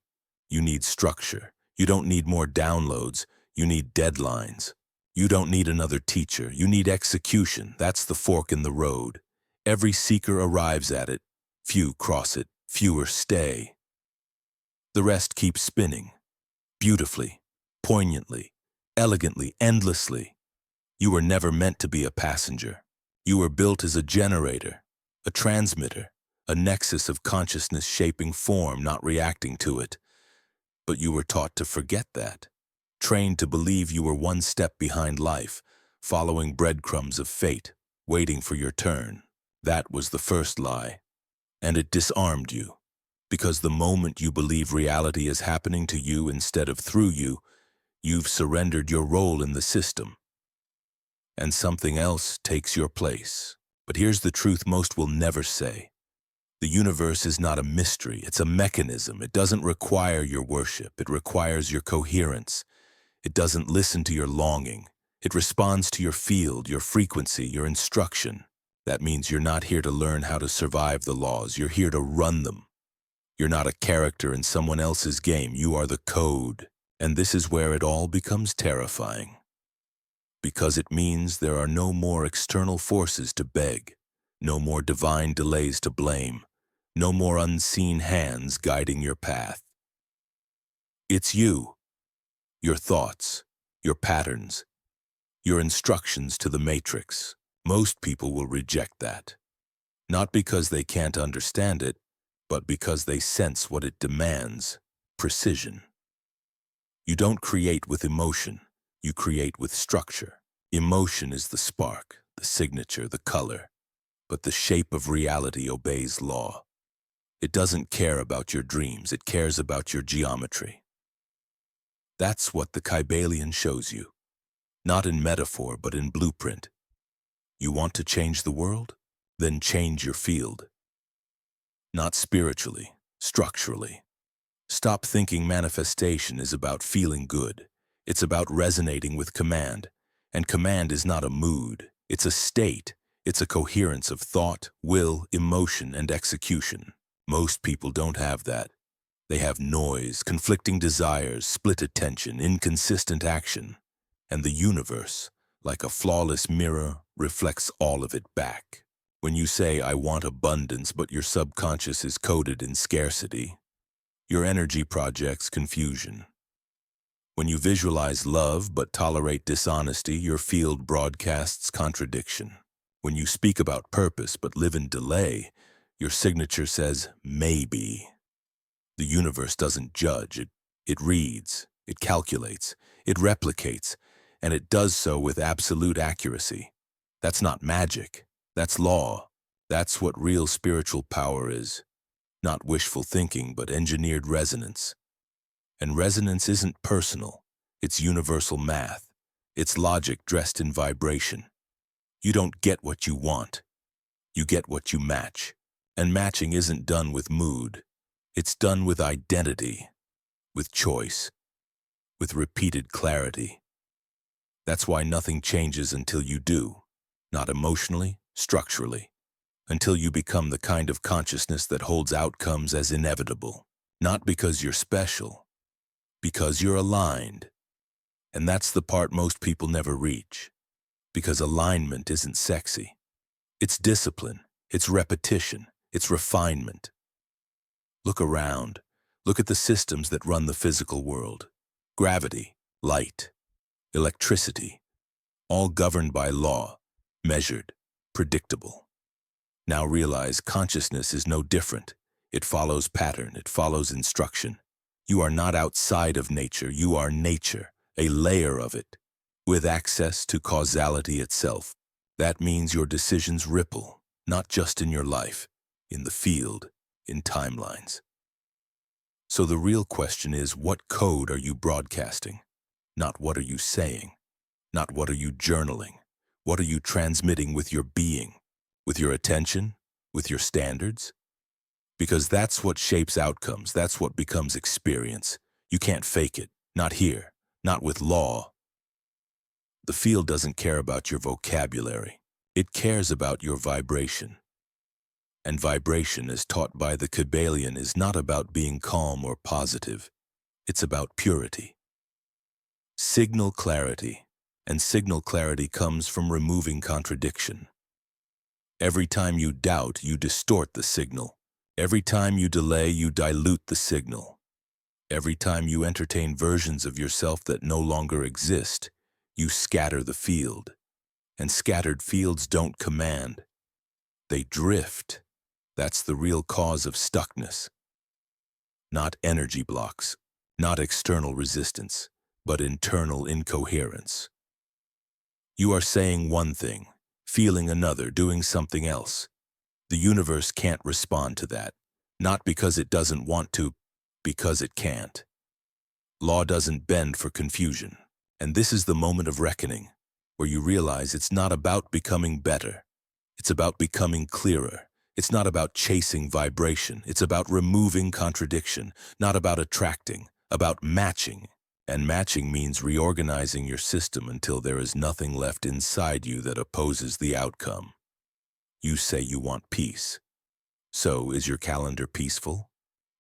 S1: you need structure. You don't need more downloads, you need deadlines. You don't need another teacher, you need execution. That's the fork in the road. Every seeker arrives at it. Few cross it, fewer stay. The rest keep spinning, beautifully, poignantly, elegantly, endlessly. You were never meant to be a passenger. You were built as a generator, a transmitter, a nexus of consciousness shaping form, not reacting to it. But you were taught to forget that, trained to believe you were one step behind life, following breadcrumbs of fate, waiting for your turn. That was the first lie, and it disarmed you, because the moment you believe reality is happening to you instead of through you, you've surrendered your role in the system. And something else takes your place. But here's the truth most will never say. The universe is not a mystery, it's a mechanism. It doesn't require your worship, it requires your coherence. It doesn't listen to your longing. It responds to your field, your frequency, your instruction. That means you're not here to learn how to survive the laws, you're here to run them. You're not a character in someone else's game, you are the code. And this is where it all becomes terrifying. Because it means there are no more external forces to beg, no more divine delays to blame, no more unseen hands guiding your path. It's you, your thoughts, your patterns, your instructions to the matrix. Most people will reject that, not because they can't understand it, but because they sense what it demands: precision. You don't create with emotion, you create with structure. Emotion is the spark, the signature, the color, but the shape of reality obeys law. It doesn't care about your dreams, it cares about your geometry. That's what the Kybalion shows you, not in metaphor, but in blueprint. You want to change the world? Then change your field. Not spiritually, structurally. Stop thinking manifestation is about feeling good. It's about resonating with command. And command is not a mood, it's a state. It's a coherence of thought, will, emotion, and execution. Most people don't have that. They have noise, conflicting desires, split attention, inconsistent action. And the universe, like a flawless mirror, reflects all of it back. When you say, I want abundance, but your subconscious is coded in scarcity, your energy projects confusion. When you visualize love but tolerate dishonesty, your field broadcasts contradiction. When you speak about purpose but live in delay, your signature says maybe. The universe doesn't judge, it reads, it calculates, it replicates, and it does so with absolute accuracy. That's not magic, that's law. That's what real spiritual power is. Not wishful thinking, but engineered resonance. And resonance isn't personal, it's universal math. It's logic dressed in vibration. You don't get what you want, you get what you match. And matching isn't done with mood, it's done with identity, with choice, with repeated clarity. That's why nothing changes until you do, not emotionally, structurally, until you become the kind of consciousness that holds outcomes as inevitable, not because you're special, because you're aligned. And that's the part most people never reach, because alignment isn't sexy. It's discipline, it's repetition, it's refinement. Look around. Look at the systems that run the physical world. Gravity, light, electricity, all governed by law, measured, predictable. Now realize consciousness is no different. It follows pattern, it follows instruction. You are not outside of nature, you are nature, a layer of it, with access to causality itself. That means your decisions ripple, not just in your life, in the field, in timelines. So the real question is, what code are you broadcasting? Not what are you saying? Not what are you journaling? What are you transmitting with your being? With your attention? With your standards? Because that's what shapes outcomes, that's what becomes experience. You can't fake it, not here, not with law. The field doesn't care about your vocabulary. It cares about your vibration. And vibration, as taught by the Kybalion, is not about being calm or positive. It's about purity. Signal clarity. And signal clarity comes from removing contradiction. Every time you doubt, you distort the signal. Every time you delay, you dilute the signal. Every time you entertain versions of yourself that no longer exist, you scatter the field. And scattered fields don't command. They drift. That's the real cause of stuckness. Not energy blocks, not external resistance, but internal incoherence. You are saying one thing, feeling another, doing something else. The universe can't respond to that, not because it doesn't want to, because it can't. Law doesn't bend for confusion, and this is the moment of reckoning, where you realize it's not about becoming better. It's about becoming clearer. It's not about chasing vibration. It's about removing contradiction, not about attracting, about matching. And matching means reorganizing your system until there is nothing left inside you that opposes the outcome. You say you want peace. So, is your calendar peaceful?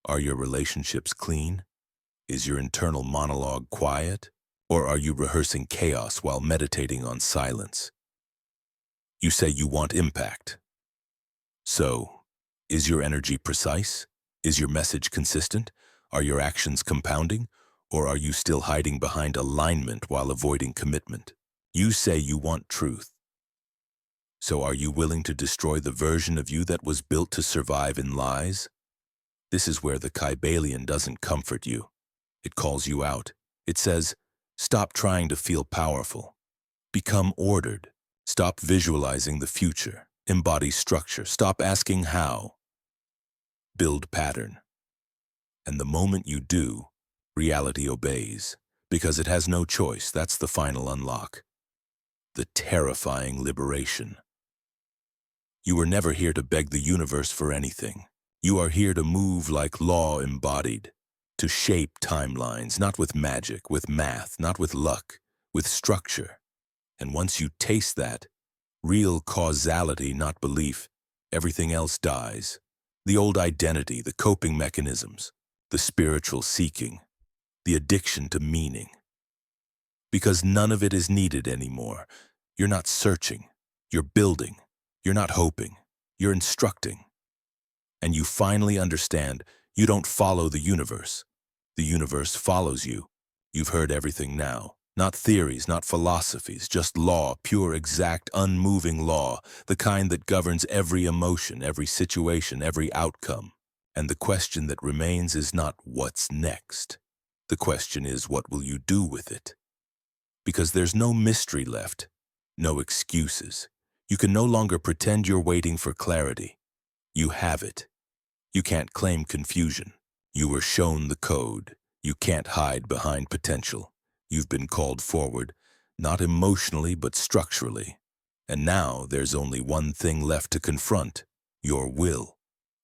S1: Are your relationships clean? Is your internal monologue quiet? Or are you rehearsing chaos while meditating on silence? You say you want impact. So, is your energy precise? Is your message consistent? Are your actions compounding? Or are you still hiding behind alignment while avoiding commitment? You say you want truth. So are you willing to destroy the version of you that was built to survive in lies? This is where the Kybalion doesn't comfort you. It calls you out. It says, stop trying to feel powerful. Become ordered. Stop visualizing the future. Embody structure. Stop asking how. Build pattern. And the moment you do, reality obeys, because it has no choice. That's the final unlock. The terrifying liberation. You were never here to beg the universe for anything. You are here to move like law embodied, to shape timelines, not with magic, with math, not with luck, with structure. And once you taste that, real causality, not belief, everything else dies. The old identity, the coping mechanisms, the spiritual seeking, the addiction to meaning. Because none of it is needed anymore. You're not searching, you're building. You're not hoping, you're instructing. And you finally understand you don't follow the universe follows you. You've heard everything now. Not theories, not philosophies, just law, pure, exact, unmoving law, the kind that governs every emotion, every situation, every outcome. And the question that remains is not what's next. The question is, what will you do with it? Because there's no mystery left, no excuses. You can no longer pretend you're waiting for clarity. You have it. You can't claim confusion. You were shown the code. You can't hide behind potential. You've been called forward, not emotionally but structurally. And now there's only one thing left to confront: your will.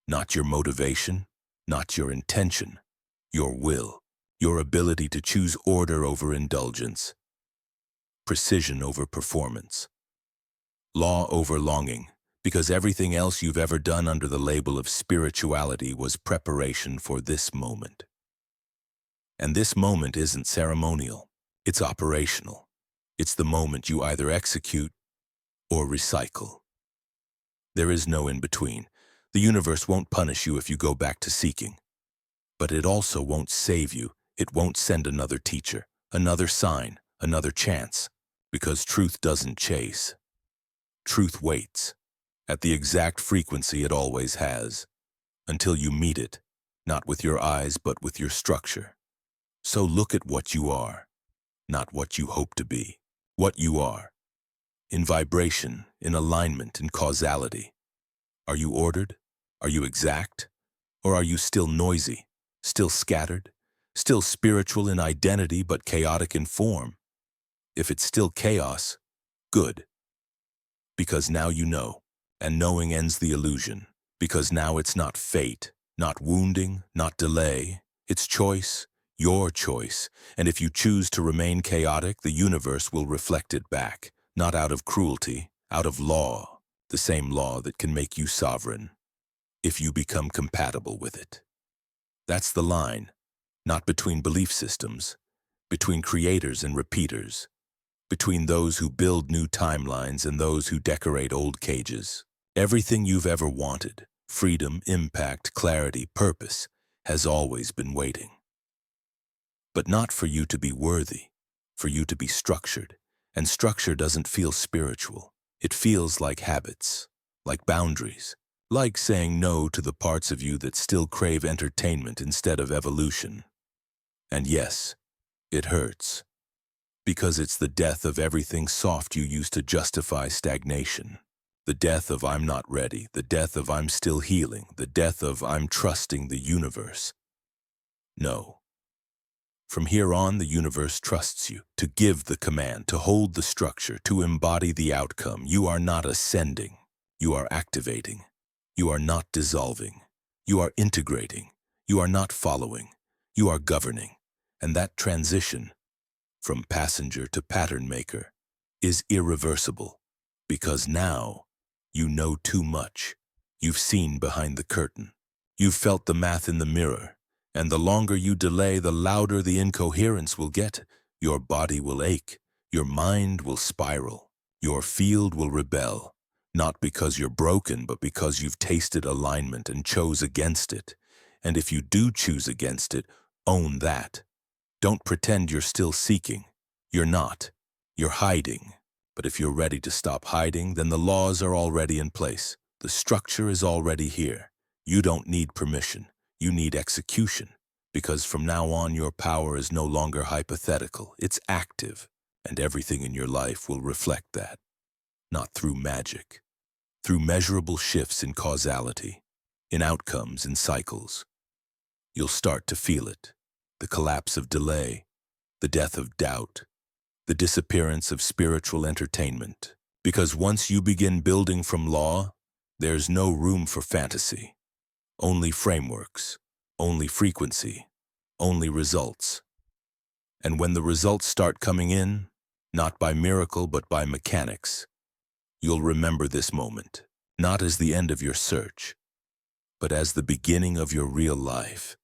S1: Not your motivation, not your intention. Your will. Your ability to choose order over indulgence. Precision over performance. Law over longing. Because everything else you've ever done under the label of spirituality was preparation for this moment. And this moment isn't ceremonial. It's operational. It's the moment you either execute or recycle. There is no in-between. The universe won't punish you if you go back to seeking. But it also won't save you. It won't send another teacher, another sign, another chance. Because truth doesn't chase. Truth waits. At the exact frequency it always has. Until you meet it, not with your eyes but with your structure. So look at what you are. Not what you hope to be, what you are. In vibration, in alignment, in causality. Are you ordered? Are you exact? Or are you still noisy, still scattered, still spiritual in identity but chaotic in form? If it's still chaos, good. Because now you know, and knowing ends the illusion. Because now it's not fate, not wounding, not delay. It's choice. Your choice, and if you choose to remain chaotic, the universe will reflect it back, not out of cruelty, out of law, the same law that can make you sovereign, if you become compatible with it. That's the line, not between belief systems, between creators and repeaters, between those who build new timelines and those who decorate old cages. Everything you've ever wanted, freedom, impact, clarity, purpose, has always been waiting. But not for you to be worthy, for you to be structured. And structure doesn't feel spiritual. It feels like habits, like boundaries, like saying no to the parts of you that still crave entertainment instead of evolution. And yes, it hurts. Because it's the death of everything soft you used to justify stagnation. The death of I'm not ready, the death of I'm still healing, the death of I'm trusting the universe. No. From here on, the universe trusts you to give the command, to hold the structure, to embody the outcome. You are not ascending. You are activating. You are not dissolving. You are integrating. You are not following. You are governing. And that transition, from passenger to pattern maker, is irreversible. Because now, you know too much. You've seen behind the curtain. You've felt the math in the mirror. And the longer you delay, the louder the incoherence will get. Your body will ache. Your mind will spiral. Your field will rebel. Not because you're broken, but because you've tasted alignment and chose against it. And if you do choose against it, own that. Don't pretend you're still seeking. You're not. You're hiding. But if you're ready to stop hiding, then the laws are already in place. The structure is already here. You don't need permission. You need execution, because from now on your power is no longer hypothetical, it's active, and everything in your life will reflect that. Not through magic, through measurable shifts in causality, in outcomes, in cycles. You'll start to feel it, the collapse of delay, the death of doubt, the disappearance of spiritual entertainment. Because once you begin building from law, there's no room for fantasy. Only frameworks, only frequency, only results. And when the results start coming in, not by miracle but by mechanics, you'll remember this moment, not as the end of your search, but as the beginning of your real life.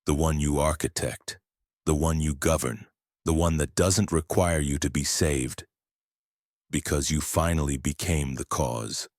S1: The one you architect, the one you govern, the one that doesn't require you to be saved, because you finally became the cause.